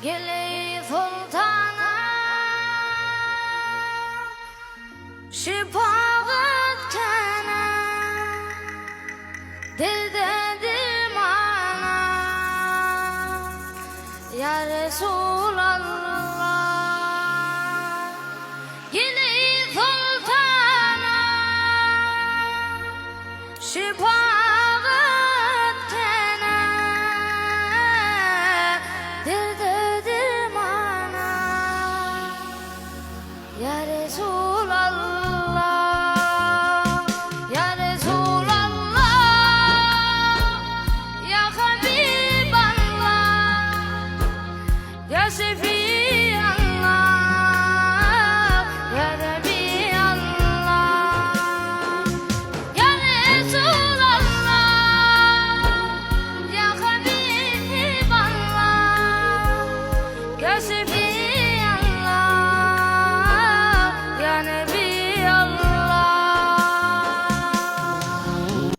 Gele sultana şifaat kana dilde dilmana ya Resulallah. Gele sultana şifaat kana dilde dilmana ya Resulallah, ya Resulallah, ya Habiballah, ya Şefi